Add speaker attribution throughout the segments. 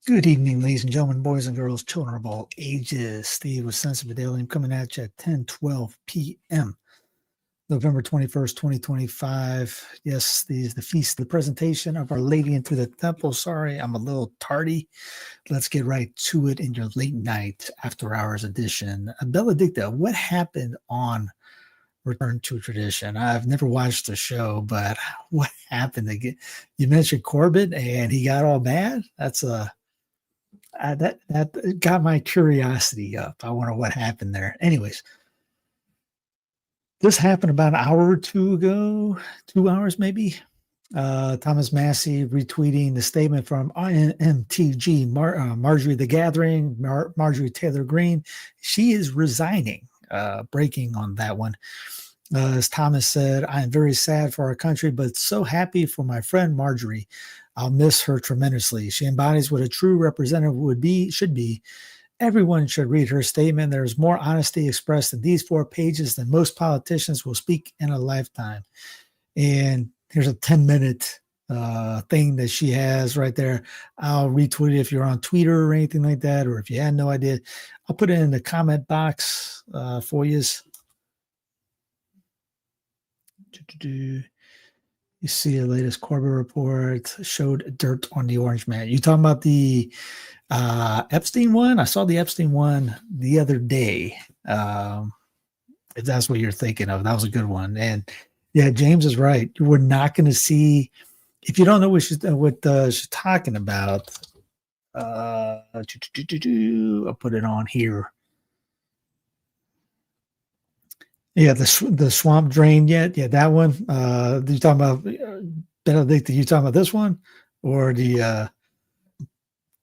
Speaker 1: Good evening, ladies and gentlemen, boys and girls, children of all ages. Steve with Sensus Fidelium coming at you at 10:12 p.m. November 21st, 2025. Yes, the feast, the presentation of Our Lady into the Temple. Sorry, I'm a little tardy. Let's get right to it in your late night after hours edition. Belladicta, what happened on Return to Tradition? I've never watched the show, but what happened? You mentioned Corbett and he got all mad. That got my curiosity up. I wonder what happened there. Anyways, this happened about an hour or two ago, 2 hours maybe. Thomas Massie retweeting the statement from MTG, Marjorie the Gathering, Marjorie Taylor Greene. She is resigning, breaking on that one. As Thomas said, I am very sad for our country, but so happy for my friend Marjorie. I'll miss her tremendously. She embodies what a true representative should be. Everyone should read her statement. There's more honesty expressed in these 4 pages than most politicians will speak in a lifetime. And here's a 10-minute thing that she has right there. I'll retweet it if you're on Twitter or anything like that, or if you had no idea. I'll put it in the comment box for you. You see the latest Corbett Report showed dirt on the orange man. You talking about the Epstein one? I saw the Epstein one the other day. If that's what you're thinking of, that was a good one. And yeah, James is right. We're not going to see, if you don't know what she's talking about. I'll put it on here. Yeah, the swamp drain yet? Yeah, that one. You talking about Benedict? You talking about this one or the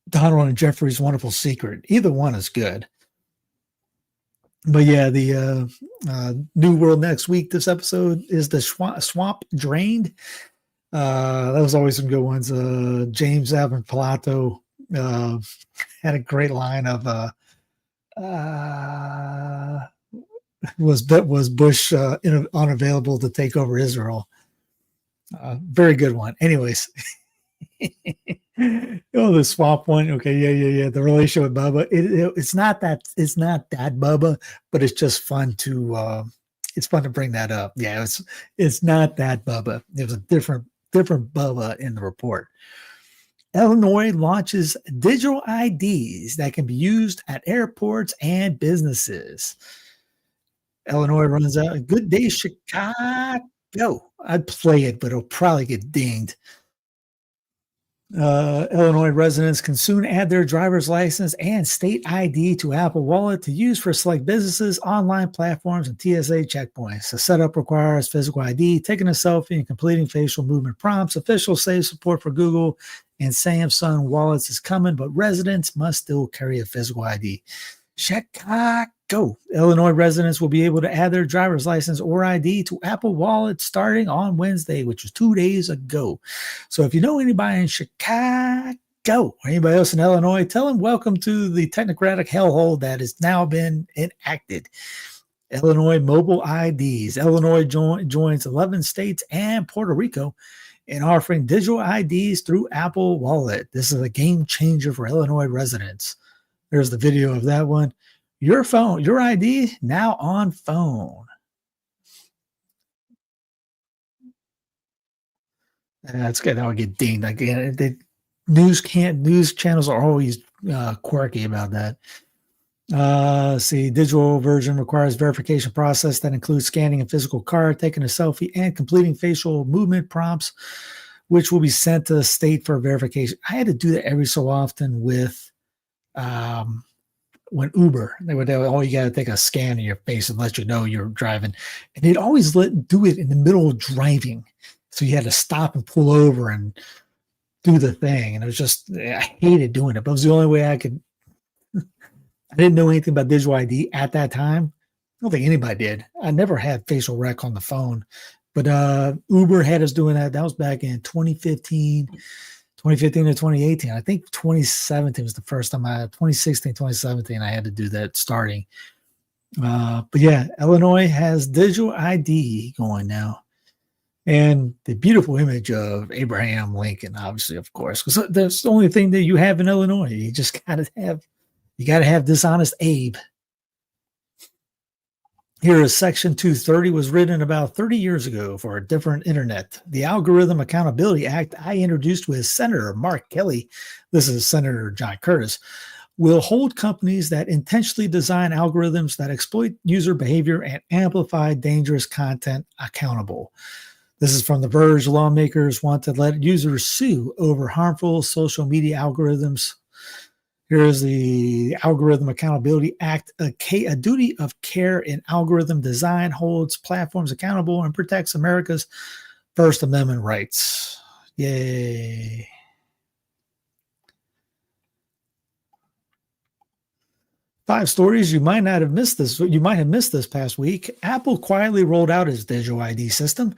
Speaker 1: Donald and Jeffrey's Wonderful Secret? Either one is good. But yeah, the New World Next Week. This episode is the swamp drained. That was always some good ones. James Alvin Pilato had a great line of was Bush unavailable to take over Israel? Very good one. Anyways, the swamp one. Okay, yeah. The relationship with Bubba. It's not that Bubba, but it's just fun to bring that up. Yeah, it's not that Bubba. There's a different Bubba in the report. Illinois launches digital IDs that can be used at airports and businesses. Illinois runs out. Good day, Chicago. I'd play it, but it'll probably get dinged. Illinois residents can soon add their driver's license and state ID to Apple Wallet to use for select businesses, online platforms, and TSA checkpoints. The setup requires physical ID, taking a selfie, and completing facial movement prompts. Officials say support for Google and Samsung wallets is coming, but residents must still carry a physical ID. Chicago. Illinois residents will be able to add their driver's license or ID to Apple Wallet starting on Wednesday, which was 2 days ago. So if you know anybody in Chicago or anybody else in Illinois, tell them welcome to the technocratic hellhole that has now been enacted. Illinois mobile IDs. Illinois joins 11 states and Puerto Rico in offering digital IDs through Apple Wallet. This is a game changer for Illinois residents. There's the video of that one. Your phone, your ID now on phone. That's good. That'll get dinged again. The news channels are always quirky about that. Digital version requires verification process that includes scanning a physical card, taking a selfie, and completing facial movement prompts, which will be sent to the state for verification. I had to do that every so often with when Uber, they would you got to take a scan of your face and let you know you're driving, and they'd always do it in the middle of driving, so you had to stop and pull over and do the thing. And it was just, I hated doing it, but it was the only way I could. I didn't know anything about digital ID at that time. I don't think anybody did. I never had facial rec on the phone, but Uber had us doing that. That was back in 2015 to 2018. I think 2017 was the first time 2016, 2017, I had to do that starting. But yeah, Illinois has digital ID going now. And the beautiful image of Abraham Lincoln, obviously, of course, because that's the only thing that you have in Illinois. You just gotta have dishonest Abe. Here is Section 230 was written about 30 years ago for a different internet. The Algorithm Accountability Act I introduced with Senator Mark Kelly, this is Senator John Curtis, will hold companies that intentionally design algorithms that exploit user behavior and amplify dangerous content accountable. This is from The Verge. Lawmakers want to let users sue over harmful social media algorithms. Here's the Algorithm Accountability Act. A duty of care in algorithm design holds platforms accountable and protects America's First Amendment rights. Yay. Five stories you might not have missed this. You might have missed this past week. Apple quietly rolled out its digital ID system.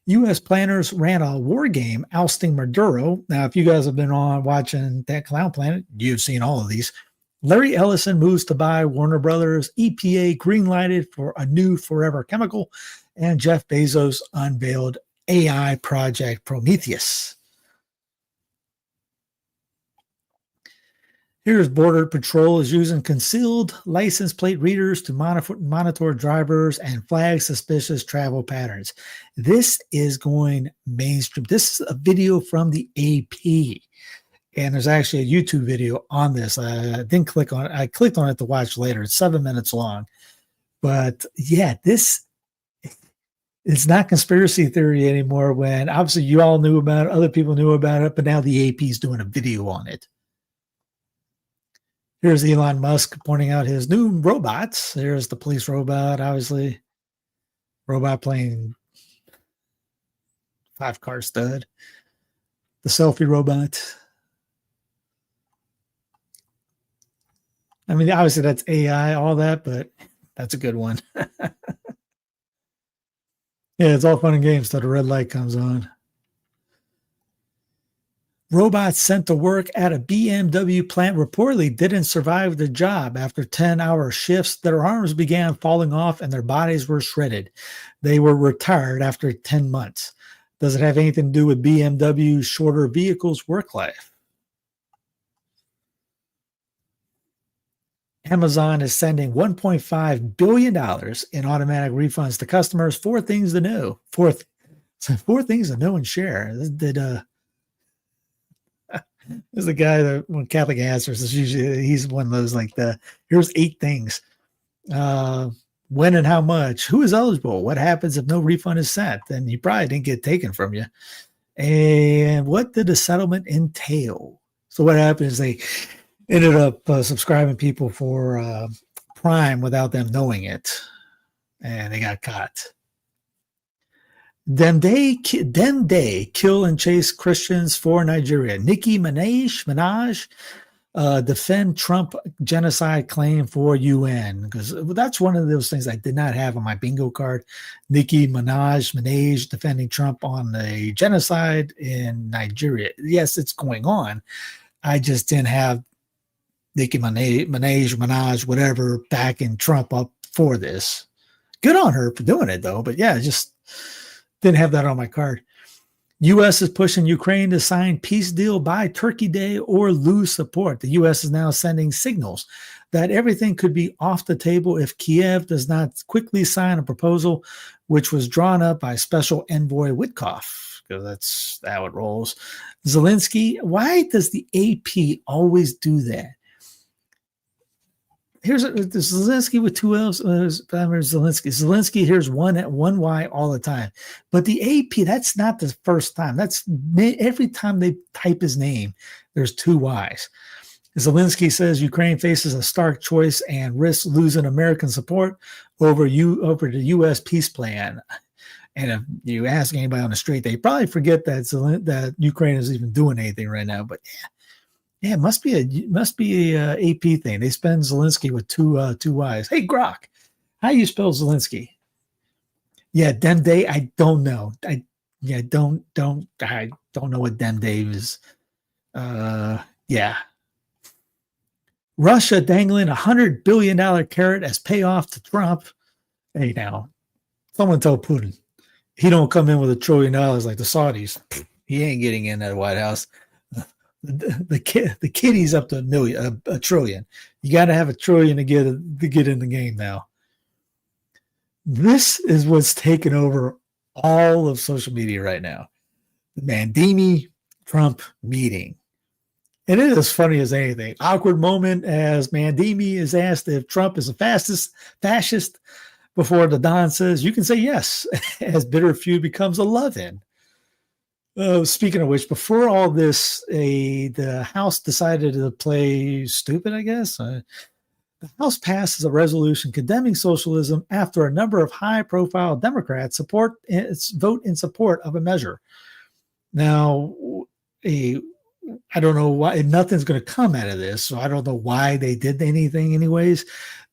Speaker 1: U.S. planners ran a war game ousting Maduro. Now, if you guys have been on watching That Clown Planet, you've seen all of these. Larry Ellison moves to buy Warner Brothers. EPA greenlighted for a new forever chemical. And Jeff Bezos unveiled AI project Prometheus. Here's Border Patrol is using concealed license plate readers to monitor drivers and flag suspicious travel patterns. This is going mainstream. This is a video from the AP. And there's actually a YouTube video on this. I didn't click on it. I clicked on it to watch later. It's 7 minutes long. But yeah, this it's not conspiracy theory anymore when obviously you all knew about it, other people knew about it, but now the AP is doing a video on it. Here's Elon Musk pointing out his new robots. There's the police robot, obviously. Robot playing 5-car stud. The selfie robot. I mean, obviously that's AI, all that, but that's a good one. Yeah, it's all fun and games till the red light comes on. Robots sent to work at a BMW plant reportedly didn't survive the job. After 10-hour shifts, their arms began falling off and their bodies were shredded. They were retired after 10 months. Does it have anything to do with BMW's shorter vehicles' work life? Amazon is sending $1.5 billion in automatic refunds to customers. Four things to know. Four things to know and share. There's a guy that when Catholic Answers is usually he's one of those like here's 8 things. When and how much, who is eligible, what happens if no refund is sent, then you probably didn't get taken from you. And what did the settlement entail? So what happened is they ended up subscribing people for Prime without them knowing it. And they got caught. Then they kill and chase Christians for Nigeria. Nicki Minaj defend Trump genocide claim for UN, because that's one of those things I did not have on my bingo card. Nicki Minaj defending Trump on the genocide in Nigeria. Yes, it's going on. I just didn't have Nicki Minaj, whatever, backing Trump up for this. Good on her for doing it, though. But yeah, just didn't have that on my card. U.S. is pushing Ukraine to sign peace deal by Turkey Day or lose support. The U.S. is now sending signals that everything could be off the table if Kiev does not quickly sign a proposal, which was drawn up by Special Envoy Witkoff, because that's how it rolls. Zelinsky, why does the AP always do that? Here's Zelinsky with 2 L's. Zelinsky, here's one Y all the time. But the AP, that's not the first time. That's every time they type his name, there's 2 Y's. Zelinsky says Ukraine faces a stark choice and risks losing American support over the U.S. peace plan. And if you ask anybody on the street, they probably forget that Ukraine is even doing anything right now. But yeah, it must be a AP thing. They spend Zelinsky with two Y's. Hey, Grok, how you spell Zelinsky? Yeah, Demday. I don't know. I don't know what Demday is. Yeah. Russia dangling $100 billion carrot as payoff to Trump. Hey, now, someone told Putin, He don't come in with $1 trillion like the Saudis. He ain't getting in that White House. The kitty's up to a trillion. You got to have $1 trillion to get in the game now. This is what's taken over all of social media right now. The Mandeni Trump meeting. And it is as funny as anything. Awkward moment as Mandeni is asked if Trump is a fascist before the Don says, you can say yes, as bitter feud becomes a love-in. Speaking of which, before all this, the House decided to play stupid, I guess. The House passes a resolution condemning socialism after a number of high-profile Democrats vote in support of a measure. Now, I don't know why. Nothing's going to come out of this, so I don't know why they did anything anyways.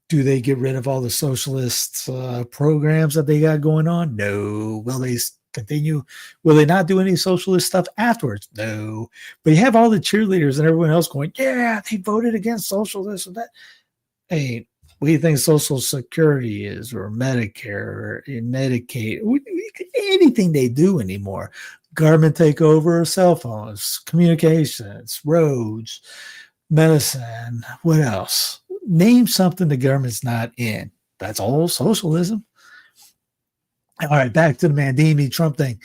Speaker 1: Do they get rid of all the socialist programs that they got going on? No. Will they continue? Will they not do any socialist stuff afterwards? No. But you have all the cheerleaders and everyone else going, yeah, they voted against socialism. That. Hey, what do you think Social Security is, or Medicare, or Medicaid? Anything they do anymore. Government takeover, cell phones, communications, roads, medicine. What else? Name something the government's not in. That's all socialism. All right, back to the Mandeni Trump thing.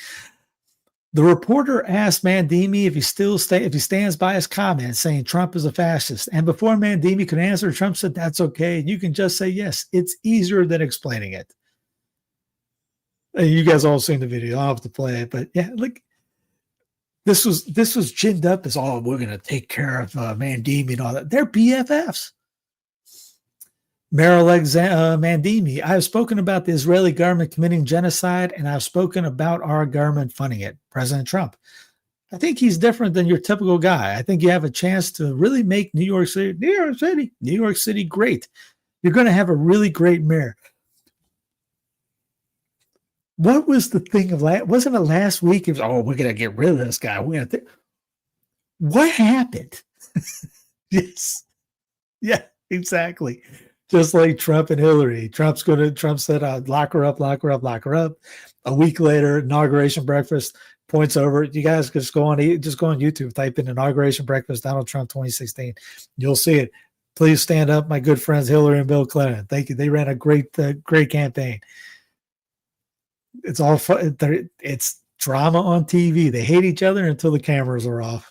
Speaker 1: The reporter asked Mandeni if he stands by his comments saying Trump is a fascist. And before Mandeni could answer, Trump said, that's okay. You can just say yes. It's easier than explaining it. And you guys all seen the video. I'll have to play it. But yeah, look, this was ginned up as, oh, we're going to take care of Mandeni and all that. They're BFFs. Meryl Mandeni, I have spoken about the Israeli government committing genocide, and I've spoken about our government funding it. President Trump. I think he's different than your typical guy. I think you have a chance to really make New York City great. You're going to have a really great mayor. What was the thing of wasn't it last week? It was, oh, we're going to get rid of this guy. What happened? Yes. Yeah, exactly. Just like Trump and Hillary. Trump said, lock her up. A week later, inauguration breakfast, points over. You guys just go on YouTube, type in inauguration breakfast, Donald Trump 2016. You'll see it. Please stand up, my good friends Hillary and Bill Clinton. Thank you. They ran a great campaign. It's all fun. It's drama on TV. They hate each other until the cameras are off.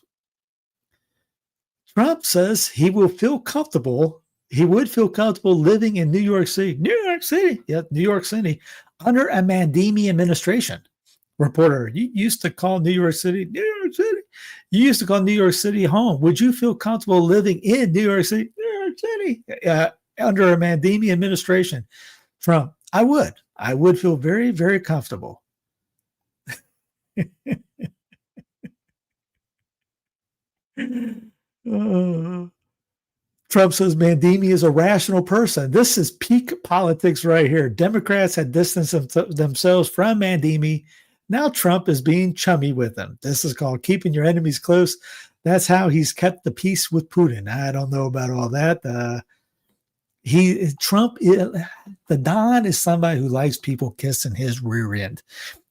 Speaker 1: Trump says he would feel comfortable living in New York City. New York City, under a Mandeni administration. Reporter, you used to call New York City. You used to call New York City home. Would you feel comfortable living in New York City? Under a Mandeni administration? Trump, I would feel very, very comfortable. Trump says Mandeni is a rational person. This is peak politics right here. Democrats had distanced themselves from Mandeni. Now Trump is being chummy with them. This is called keeping your enemies close. That's how he's kept the peace with Putin. I don't know about all that. The Don is somebody who likes people kissing his rear end.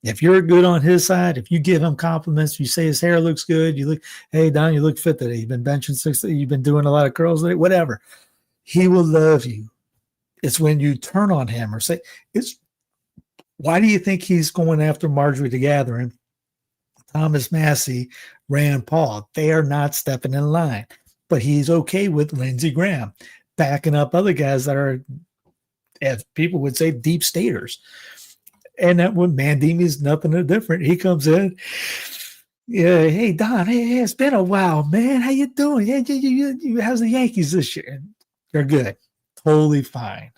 Speaker 1: If you're good on his side, if you give him compliments, you say his hair looks good, hey Don, you look fit today. You've been benching 60, you've been doing a lot of curls today, whatever. He will love you. It's when you turn on him or say, why do you think he's going after Marjorie the Gathering, Thomas Massie, Rand Paul? They are not stepping in line, but he's okay with Lindsey Graham backing up other guys that are, as people would say, deep staters. And that one, Mandeni is nothing different. He comes in, yeah, hey Don, hey, it's been a while, man. How you doing? Yeah, you how's the Yankees this year? And they're good, totally fine.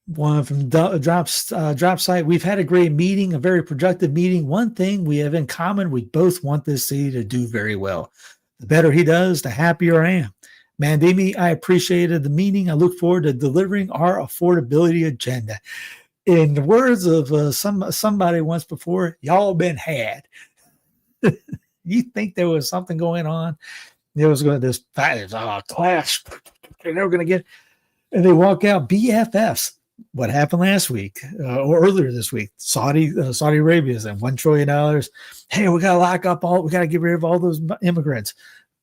Speaker 1: One from Drop Site. We've had a great meeting, a very productive meeting. One thing we have in common: we both want this city to do very well. The better he does, the happier I am. Mandeni, I appreciated the meeting. I look forward to delivering our affordability agenda. In the words of somebody once before, y'all been had. You think there was something going on? There was going to this clash. They're never going to get. and they walk out BFFs. What happened last week or earlier this week? Saudi Arabia is at $1 trillion. Hey, we got to lock up we got to get rid of all those immigrants.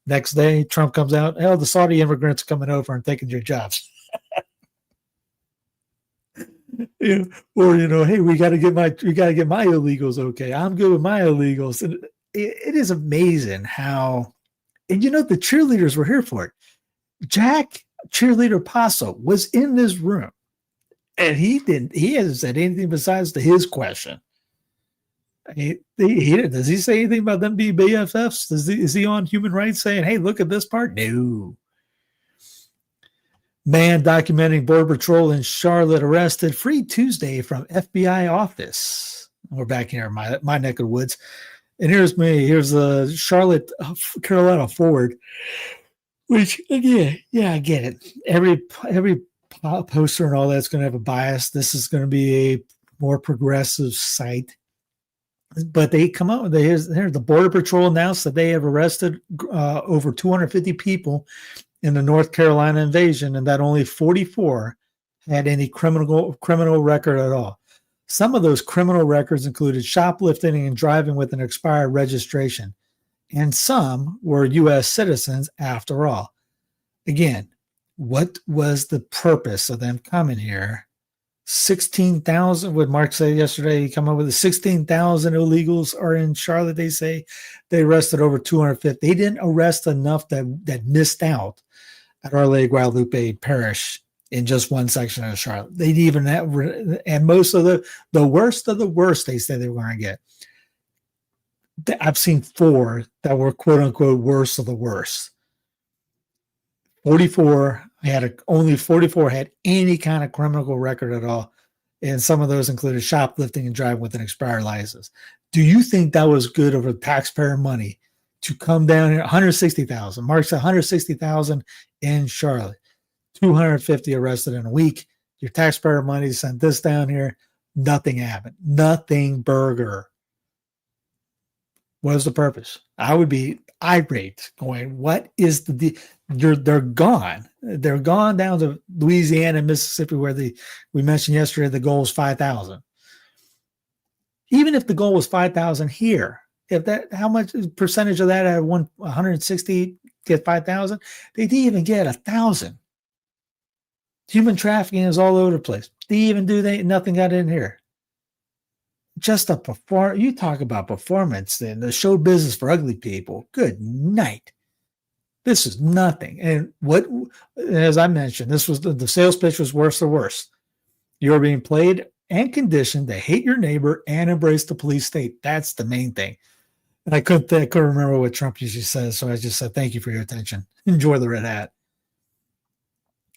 Speaker 1: Next day, Trump comes out. Oh, the Saudi immigrants are coming over and taking your jobs. Or hey, we got to get my illegals. Okay, I'm good with my illegals. And it is amazing how, and the cheerleaders were here for it. Jack cheerleader Paso was in this room, and he hasn't said anything besides to his question. Does he say anything about them being BFFs? Is he on human rights saying, hey, look at this part? No. Man documenting Border Patrol in Charlotte arrested, freed Tuesday from FBI office. We're back here in my neck of the woods. And here's me. Here's the Charlotte, Carolina forward, which, again, yeah, I get it. Every poster and all that's going to have a bias. This is going to be a more progressive site. But they come out with here's the Border Patrol announced that they have arrested over 250 people in the North Carolina invasion, and that only 44 had any criminal record at all. Some of those criminal records included shoplifting and driving with an expired registration, and some were U.S. citizens after all. Again, what was the purpose of them coming here? 16,000, what Mark said yesterday, he come up with 16,000 illegals are in Charlotte, they say. They arrested over 250. They didn't arrest enough that missed out at Our Lady Guadalupe Parish in just one section of Charlotte. They'd even have, and most of the worst of the worst they said they were going to get. I've seen 4 that were quote unquote worst of the worst. 44 only 44 had any kind of criminal record at all. And some of those included shoplifting and driving with an expired license. Do you think that was good over taxpayer money to come down here? 160,000. Mark said 160,000 in Charlotte. 250 arrested in a week. Your taxpayer money sent this down here. Nothing happened. Nothing burger. What is the purpose? I would be irate going, what is they're gone. They're gone down to Louisiana and Mississippi where we mentioned yesterday the goal is 5,000. Even if the goal was 5,000 here, how much percentage of that out of 160 get 5,000? They didn't even get 1,000. Human trafficking is all over the place. They even nothing got in here. Just you talk about performance then the show business for ugly people. Good night. This is nothing. And as I mentioned, this was the sales pitch was worse or worse. You're being played and conditioned to hate your neighbor and embrace the police state. That's the main thing. And I couldn't remember what Trump usually says, so I just said, thank you for your attention. Enjoy the red hat.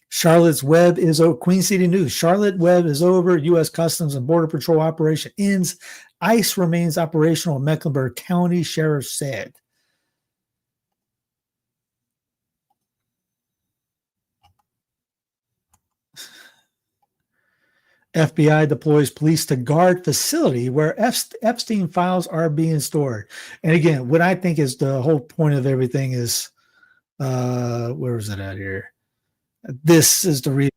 Speaker 1: Charlotte's web is over. Queen City News. Charlotte web is over. U.S. Customs and Border Patrol operation ends. ICE remains operational, Mecklenburg County Sheriff said. FBI deploys police to guard facility where Epstein files are being stored. And again, what I think is the whole point of everything is, where is it at here? This is the reason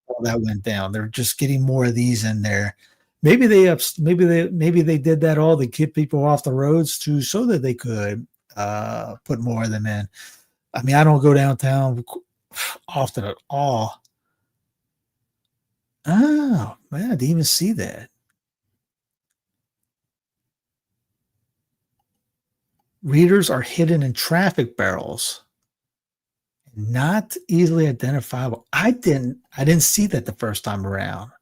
Speaker 1: all that went down. They're just getting more of these in there. Maybe they did that all to keep people off the roads so that they could put more of them in. I mean, I don't go downtown often at all. Oh, man, I didn't even see that. Readers are hidden in traffic barrels. Not easily identifiable. I didn't see that the first time around.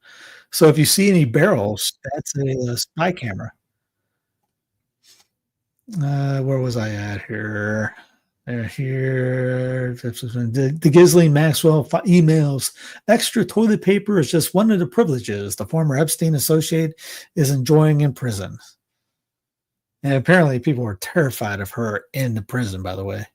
Speaker 1: So if you see any barrels, that's a spy camera. Where was I at here? Here, the Ghislaine Maxwell emails. Extra toilet paper is just one of the privileges the former Epstein associate is enjoying in prison. And apparently people were terrified of her in the prison, by the way.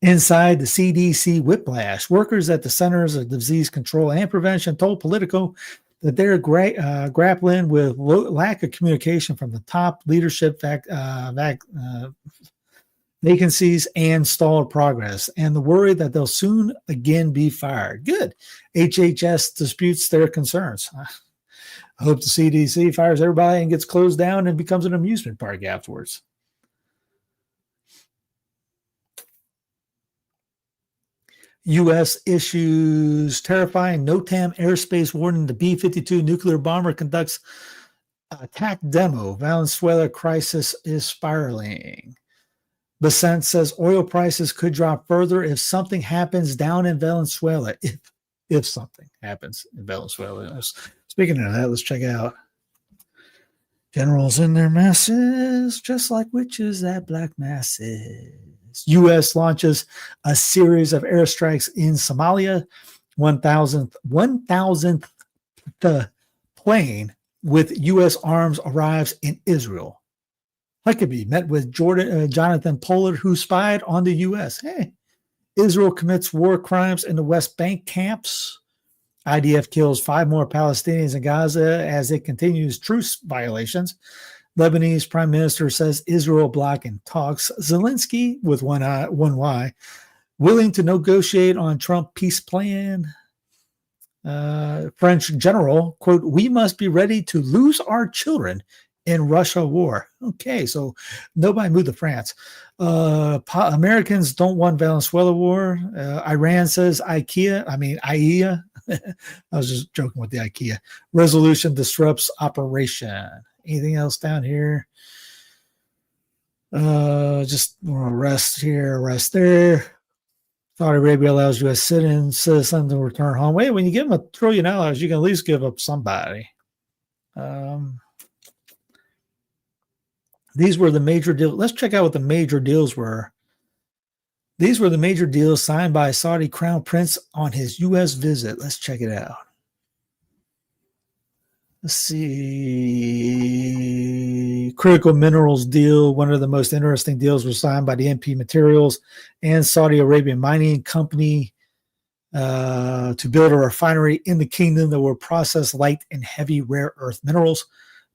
Speaker 1: Inside the CDC whiplash, workers at the Centers of Disease Control and Prevention told Politico that they're grappling with lack of communication from the top leadership vacancies, and stalled progress, and the worry that they'll soon again be fired. Good. HHS disputes their concerns. I hope the CDC fires everybody and gets closed down and becomes an amusement park afterwards. U.S. issues terrifying NOTAM airspace warning. The B-52 nuclear bomber conducts attack demo. Venezuela crisis is spiraling. Besant says oil prices could drop further if something happens down in Venezuela. If something happens in Venezuela. Speaking of that, let's check out generals in their masses, just like witches at black masses. U.S. launches a series of airstrikes in Somalia. 1,000th plane with U.S. arms arrives in Israel. Huckabee met with Jonathan Pollard, who spied on the U.S. Hey, Israel commits war crimes in the West Bank camps. IDF kills 5 more Palestinians in Gaza as it continues truce violations. Lebanese prime minister says Israel blocking talks. Zelinsky, with one Y, willing to negotiate on Trump peace plan. French general, quote, we must be ready to lose our children in Russia war. Okay, so nobody moved to France. Americans don't want Venezuela war. Iran says IAEA. I was just joking with the IKEA. Resolution disrupts operation. Anything else down here? Just rest here, rest there. Saudi Arabia allows U.S. citizens to return home. Wait, when you give them $1 trillion, you can at least give up somebody. These were the major deals. Let's check out what the major deals were. These were the major deals signed by Saudi Crown Prince on his U.S. visit. Let's check it out. Let's see. Critical minerals deal. One of the most interesting deals was signed by the MP Materials and Saudi Arabian Mining Company to build a refinery in the kingdom that will process light and heavy rare earth minerals.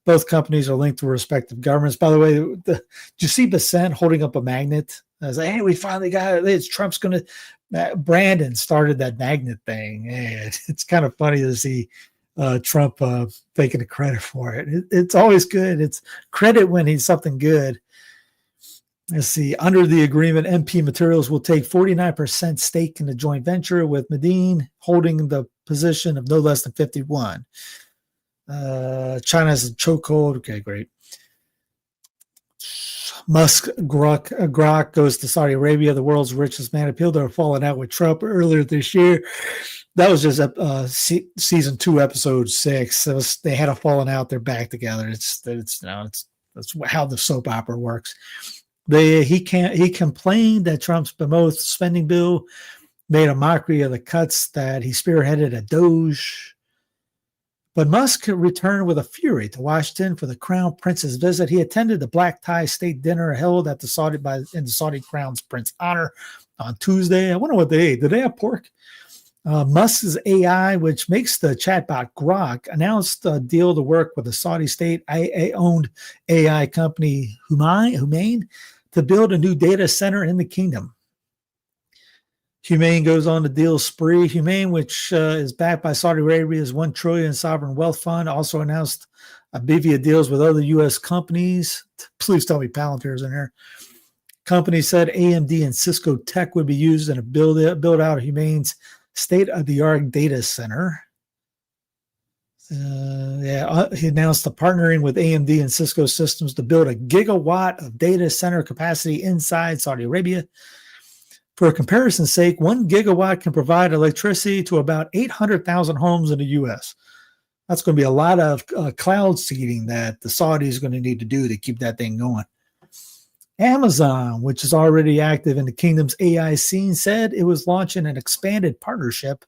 Speaker 1: Both companies are linked to respective governments. By the way, did you see Besant holding up a magnet? I was like, hey, we finally got it. It's Trump's going to. Brandon started that magnet thing. And it's kind of funny to see Trump taking the credit for it. It's always good. It's credit when he's something good. Let's see. Under the agreement, MP Materials will take 49% stake in the joint venture, with Mandeni holding the position of no less than 51%. China's a chokehold. Okay, great. Musk Grok goes to Saudi Arabia. The world's richest man appealed to falling out with Trump earlier this year. That was just season 2, episode 6. They had a falling out. They're back together. That's how the soap opera works. He complained that Trump's promoted spending bill made a mockery of the cuts that he spearheaded at Doge. But Musk returned with a fury to Washington for the Crown Prince's visit. He attended the black tie state dinner held at in the Saudi Crown Prince's honor on Tuesday. I wonder what they ate. Did they have pork? Musk's AI, which makes the chatbot Grok, announced a deal to work with the Saudi state-owned AI company Humane to build a new data center in the kingdom. Humane goes on the deal spree. Humane, which is backed by Saudi Arabia's $1 trillion sovereign wealth fund, also announced a bevy of deals with other U.S. companies. Please tell me Palantir's in there. Company said AMD and Cisco tech would be used in a build out of Humane's state-of-the-art data center. He announced the partnering with AMD and Cisco Systems to build a gigawatt of data center capacity inside Saudi Arabia. For comparison's sake, 1 gigawatt can provide electricity to about 800,000 homes in the U.S. That's going to be a lot of cloud seeding that the Saudis are going to need to do to keep that thing going. Amazon, which is already active in the kingdom's AI scene, said it was launching an expanded partnership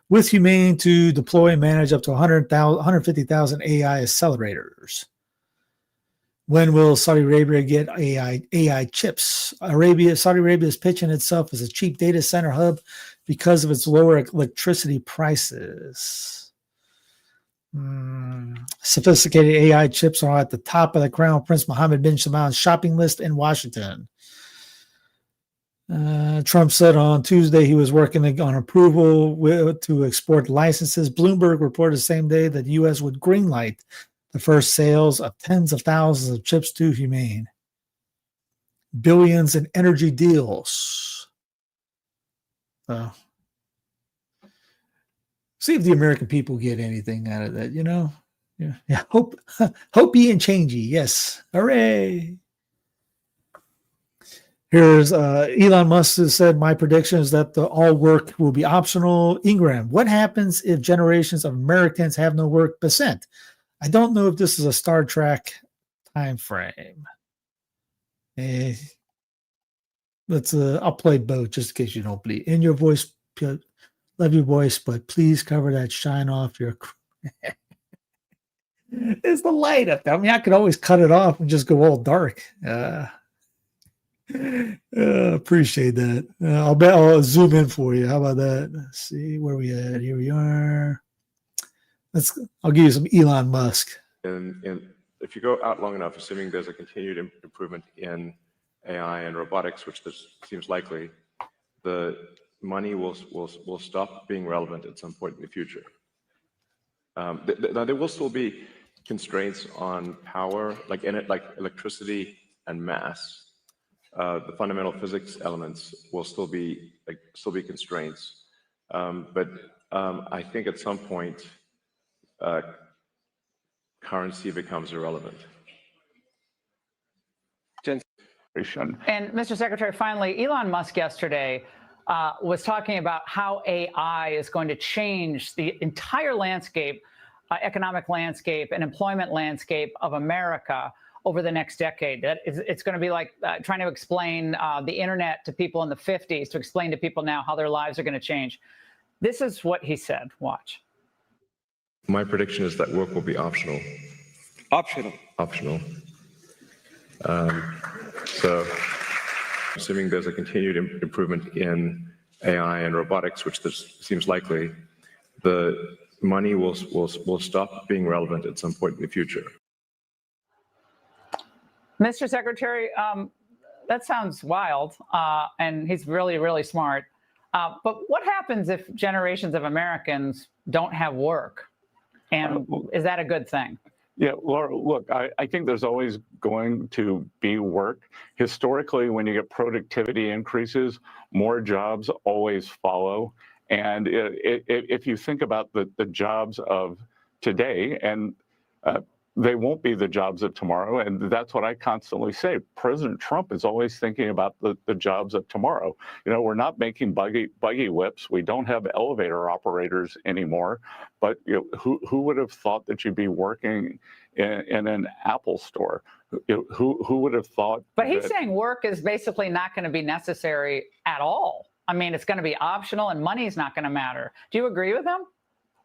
Speaker 1: with Humane to deploy and manage up to 150,000 AI accelerators. When will Saudi Arabia get AI chips? Saudi Arabia is pitching itself as a cheap data center hub because of its lower electricity prices. Sophisticated AI chips are at the top of the Crown Prince Mohammed bin Salman's shopping list in Washington. Trump said on Tuesday he was working on approval to export licenses. Bloomberg reported the same day that the U.S. would greenlight the first sales of tens of thousands of chips to Humane. Billions in energy deals. See if the American people get anything out of that, Yeah. Hopey and changey. Yes. Hooray. Here's Elon Musk has said, my prediction is that all work will be optional. Ingram, what happens if generations of Americans have no work but sent? I don't know if this is a Star Trek time frame. I'll play both just in case you don't believe. In your voice, love your voice, but please cover that shine off your. It's the light up there. I mean, I could always cut it off and just go all dark. Appreciate that. I'll zoom in for you. How about that? Let's see where we at. Here we are. I'll give you some Elon Musk.
Speaker 2: And if you go out long enough, assuming there's a continued improvement in AI and robotics, which seems likely, the money will stop being relevant at some point in the future. Now there will still be constraints on power, like electricity and mass. The fundamental physics elements will still be constraints, but I think at some point currency becomes irrelevant.
Speaker 3: And Mr. Secretary, finally, Elon Musk yesterday was talking about how AI is going to change the entire landscape, economic landscape and employment landscape of America over the next decade. That it's going to be like trying to explain the internet to people in the 50s, to explain to people now how their lives are going to change. This is what he said. Watch.
Speaker 2: My prediction is that work will be optional. Optional. So, assuming there's a continued improvement in AI and robotics, which seems likely, the money will stop being relevant at some point in the future.
Speaker 3: Mr. Secretary, that sounds wild, and he's really, really smart. But what happens if generations of Americans don't have work? And is that a good thing?
Speaker 4: Yeah, Laura, look, I think there's always going to be work. Historically, when you get productivity increases, more jobs always follow. And if you think about the jobs of today, and they won't be the jobs of tomorrow. And that's what I constantly say. President Trump is always thinking about the jobs of tomorrow. We're not making buggy whips. We don't have elevator operators anymore. But who would have thought that you'd be working in an Apple store? Who would have thought?
Speaker 3: But he's saying work is basically not going to be necessary at all. I mean, it's going to be optional and money's not going to matter. Do you agree with him?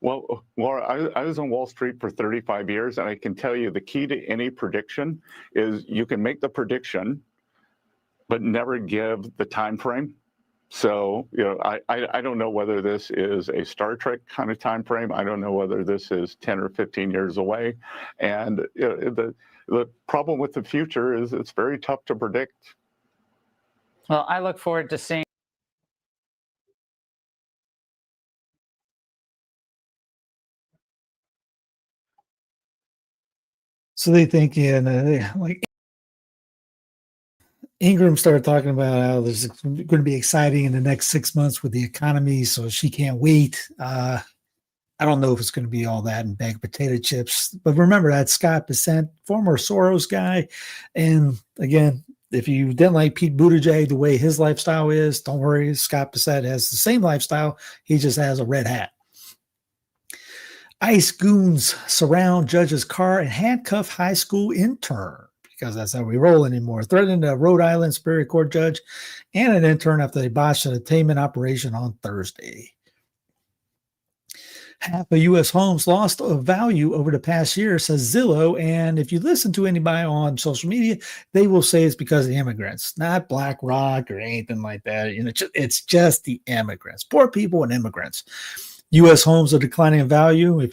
Speaker 4: Well, Laura, I was on Wall Street for 35 years, and I can tell you the key to any prediction is you can make the prediction, but never give the time frame. So, I don't know whether this is a Star Trek kind of time frame. I don't know whether this is 10 or 15 years away. And the problem with the future is it's very tough to predict.
Speaker 3: Well, I look forward to seeing.
Speaker 1: So they think, like Ingram started talking about how there's going to be exciting in the next 6 months with the economy, so she can't wait. I don't know if it's going to be all that and bag potato chips, but remember that Scott Bessent, former Soros guy, and again, if you didn't like Pete Buttigieg the way his lifestyle is, don't worry, Scott Bessent has the same lifestyle. He just has a red hat. ICE goons surround judge's car and handcuff high school intern, because that's how we roll anymore. Threatened a Rhode Island Superior Court judge and an intern after they botched an attainment operation on Thursday. Half of U.S. homes lost of value over the past year, says Zillow. And if you listen to anybody on social media, they will say it's because of the immigrants, not BlackRock or anything like that. It's just the immigrants, poor people and immigrants. U.S. homes are declining in value.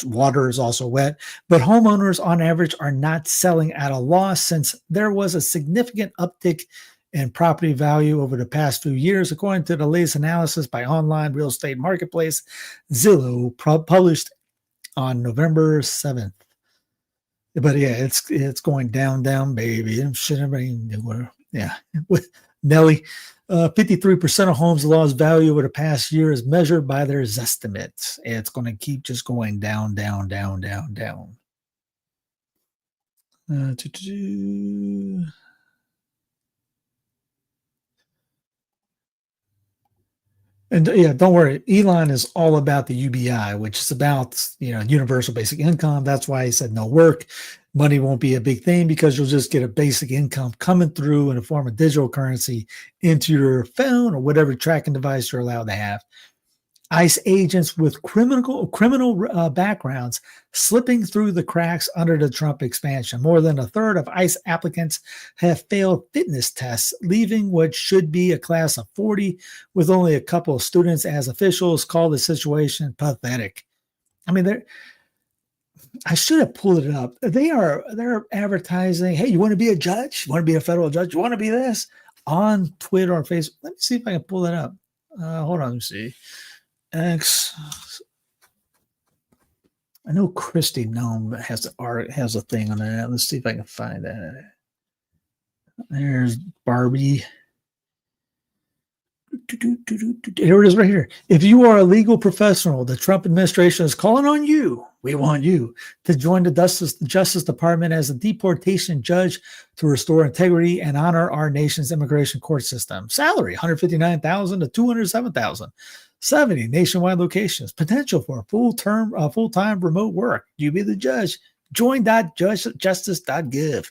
Speaker 1: Water is also wet, but homeowners on average are not selling at a loss since there was a significant uptick in property value over the past few years, according to the latest analysis by online real estate marketplace Zillow, published on November 7th. But yeah, it's going down, baby. Shit, everybody knew. Yeah, with Nelly, 53% of homes lost value over the past year as measured by their estimates. It's going to keep just going down. And yeah, don't worry. Elon is all about the UBI, which is about, universal basic income. That's why he said no work. Money won't be a big thing because you'll just get a basic income coming through in the form of digital currency into your phone or whatever tracking device you're allowed to have. ICE agents with criminal backgrounds slipping through the cracks under the Trump expansion. More than a third of ICE applicants have failed fitness tests, leaving what should be a class of 40 with only a couple of students, as officials call the situation pathetic. I mean, I should have pulled it up. They're advertising, hey, you want to be a judge? You want to be a federal judge? You want to be this? On Twitter or Facebook. Let me see if I can pull that up. Hold on, let me see. I know Christy Nome has a thing on that. Let's see if I can find that. There's Barbie. Here it is right here. If you are a legal professional, the Trump administration is calling on you. We want you to join the Justice Department as a deportation judge to restore integrity and honor our nation's immigration court system. Salary, $159,000 to $207,000. 70 nationwide locations. Potential for full-time remote work. You be the judge. Join.justice.gov.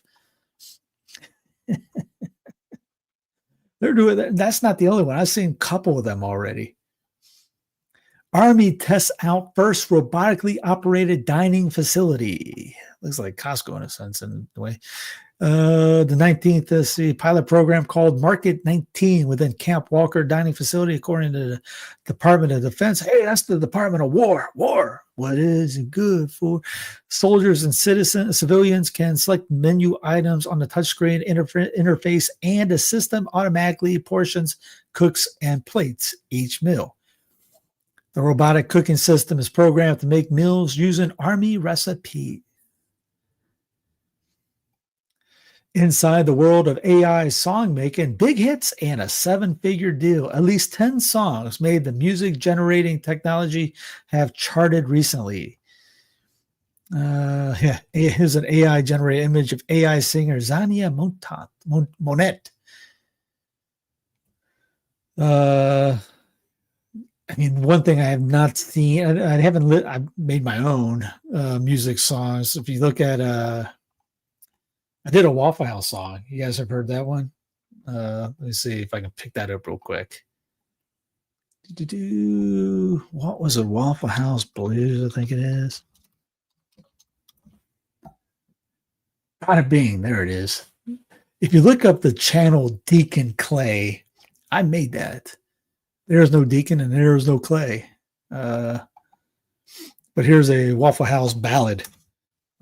Speaker 1: They're doing that. That's not the only one. I've seen a couple of them already. Army tests out first robotically operated dining facility. Looks like Costco in a sense, in a way. The 19th pilot program called Market 19 within Camp Walker dining facility, according to the Department of Defense. Hey, that's the Department of War. What is it good for? Soldiers and civilians can select menu items on the touchscreen interface, and the system automatically portions, cooks, and plates each meal. The robotic cooking system is programmed to make meals using Army recipes. Inside the world of AI song making, big hits and a 7-figure deal. At least 10 songs made the music generating technology have charted recently. Here's an AI generated image of AI singer Zania Monet. One thing I have not seen, I've made my own music songs. If you look at I did a Waffle House song. You guys have heard that one? Let me see if I can pick that up real quick. What was it? Waffle House Blues, I think it is. Bada bing, there it is. If you look up the channel Deacon Clay, I made that. There's no Deacon and there's no Clay. But here's a Waffle House ballad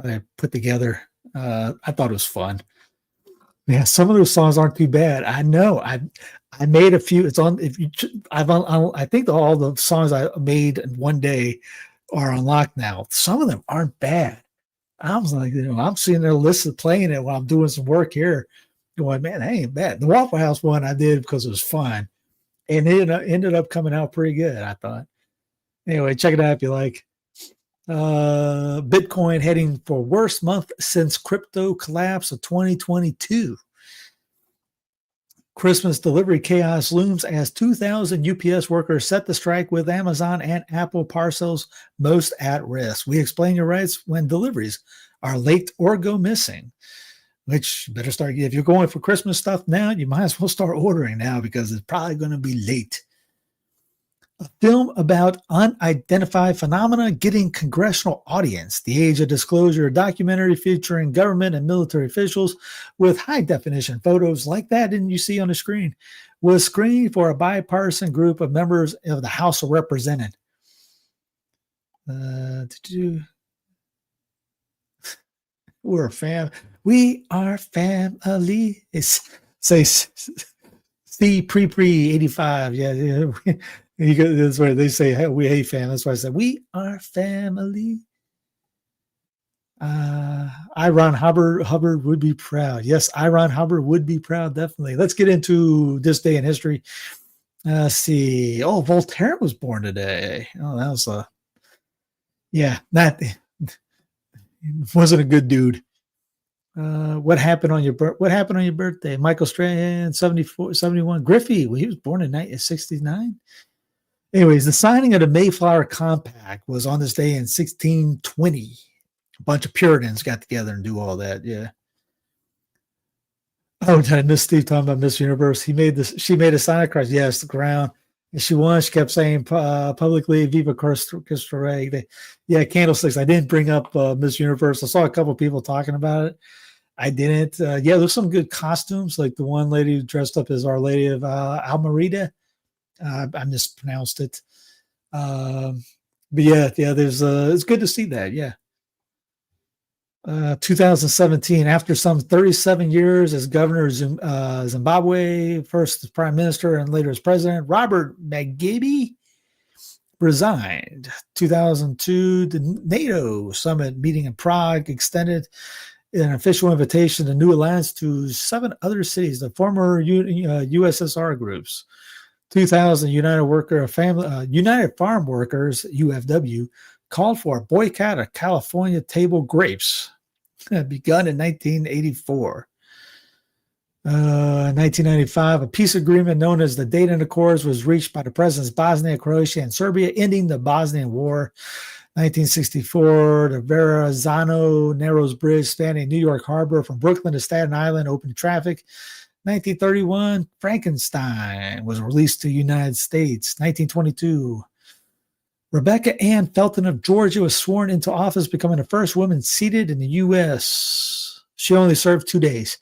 Speaker 1: I put together. I thought it was fun. Yeah, some of those songs aren't too bad. I know. I made a few. It's on. I think all the songs I made in one day are unlocked now. Some of them aren't bad. I was like, I'm seeing their list of playing it while I'm doing some work here. Going, man, that ain't bad. The Waffle House one I did because it was fun, and it ended up coming out pretty good, I thought. Anyway, check it out if you like. Bitcoin heading for worst month since crypto collapse of 2022. Christmas delivery chaos looms as 2,000 UPS workers set to strike, with Amazon and Apple parcels most at risk. We explain your rights when deliveries are late or go missing, which better start. If you're going for Christmas stuff now, you might as well start ordering now because it's probably going to be late. A film about unidentified phenomena getting congressional audience. The Age of Disclosure, a documentary featuring government and military officials with high-definition photos like that you see on the screen, was screened for a bipartisan group of members of the House of Representatives. We're a fam. We are family. Pre 85. Yeah, yeah. That's why they say, hey, we hate family. That's why I said we are family. Iron Hubbard would be proud. Yes, Iron Hubbard would be proud, definitely. Let's get into this day in history. Let's see. Oh, Voltaire was born today. Oh, that was wasn't a good dude. What happened on your birthday? Michael Strahan, 71. Griffey, well, he was born in 1969. Anyways, the signing of the Mayflower Compact was on this day in 1620. A bunch of Puritans got together and do all that. Yeah. Oh, I missed Steve talking about Miss Universe. She made a sign across. Yes, the ground. And she won. She kept saying publicly, "Viva Cristo Rey." Yeah, candlesticks. I didn't bring up Miss Universe. I saw a couple of people talking about it. I didn't. Yeah, there's some good costumes, like the one lady dressed up as Our Lady of Almerida. I mispronounced it. But yeah, there's it's good to see that. Yeah. 2017, after some 37 years as governor of Zimbabwe, first as prime minister and later as president, Robert Mugabe resigned. 2002, the NATO summit meeting in Prague extended an official invitation to new alliance to 7 other cities, the former USSR groups. 2000, United Farm Workers, UFW, called for a boycott of California table grapes. Begun in 1984. 1995, a peace agreement known as the Dayton Accords was reached by the presidents of Bosnia, Croatia, and Serbia, ending the Bosnian War. 1964, the Verrazano-Narrows Bridge spanning New York Harbor from Brooklyn to Staten Island opened to traffic. 1931, Frankenstein was released to the United States. 1922, Rebecca Ann Felton of Georgia was sworn into office, becoming the first woman seated in the U.S. She only served 2 days.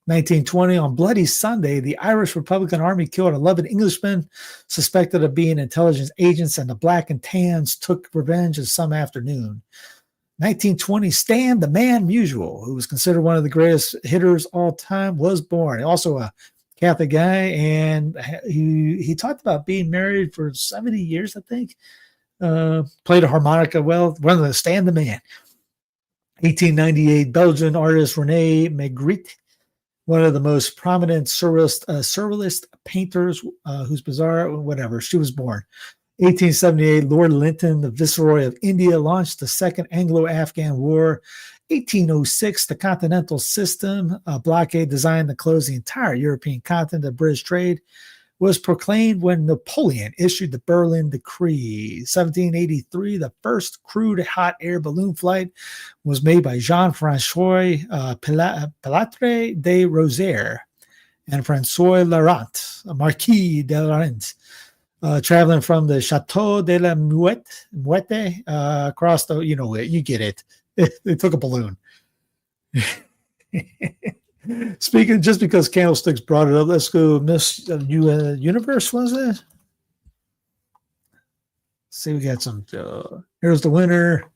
Speaker 1: 1920, on Bloody Sunday, the Irish Republican Army killed 11 Englishmen suspected of being intelligence agents, and the Black and Tans took revenge in some afternoon. 1920, Stan the Man Musial, who was considered one of the greatest hitters all time, was born. Also a Catholic guy, and he talked about being married for 70 years, I think. Played a harmonica well. One of the Stan the Man. 1898, Belgian artist René Magritte, one of the most prominent surrealist painters, who's bizarre, whatever. She was born. 1878, Lord Lytton, the Viceroy of India, launched the Second Anglo-Afghan War. 1806, the Continental System, a blockade designed to close the entire European continent to British trade, was proclaimed when Napoleon issued the Berlin Decree. 1783, the first crewed hot air balloon flight was made by Jean-François Pilatre de Rozier and François Laurent, Marquis de Laurent, traveling from the Chateau de la Muette across the, you get it. They took a balloon. Speaking, just because Candlesticks brought it up, let's go Miss Universe, was it? Let's see, we got some. Here's the winner.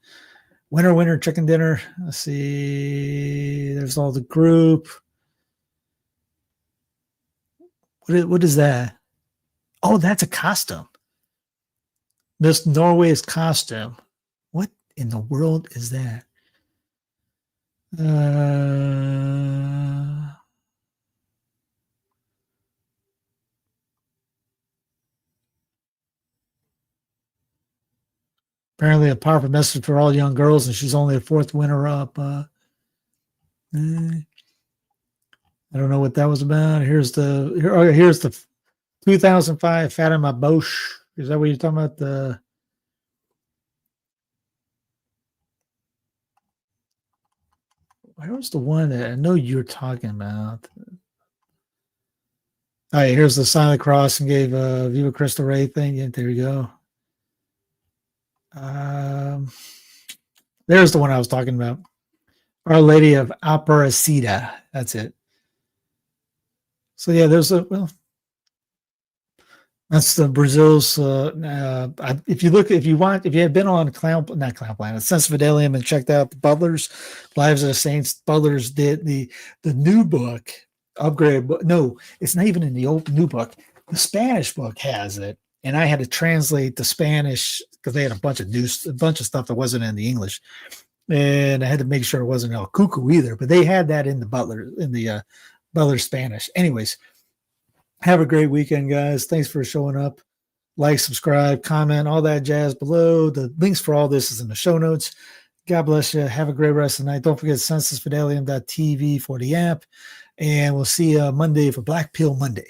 Speaker 1: Winner, chicken dinner. Let's see. There's all the group. What is that? Oh, that's a costume. Miss Norway's costume. What in the world is that? Apparently a powerful message for all young girls, and she's only the 4th winner up. I don't know what that was about. Here's the 2005 Fatima Bosch. Is that what you're talking about? Where was the one that I know you're talking about? All right, here's the sign of the cross and gave Viva Cristo Rey thing. Yeah, there you go. There's the one I was talking about. Our Lady of Aparecida. That's it. So yeah, that's the Brazil's. If you have been on Sensus Fidelium and checked out the Butlers, Lives of the Saints, Butlers did the new book upgrade book. No, it's not even in the old new book. The Spanish book has it, and I had to translate the Spanish because they had a bunch of stuff that wasn't in the English, and I had to make sure it wasn't El Cuckoo either. But they had that in the Butler Spanish. Anyways, have a great weekend, guys. Thanks for showing up. Like, subscribe, comment, all that jazz below. The links for all this is in the show notes. God bless you. Have a great rest of the night. Don't forget sensusfidelium.tv for the app. And we'll see you Monday for Blackpill Monday.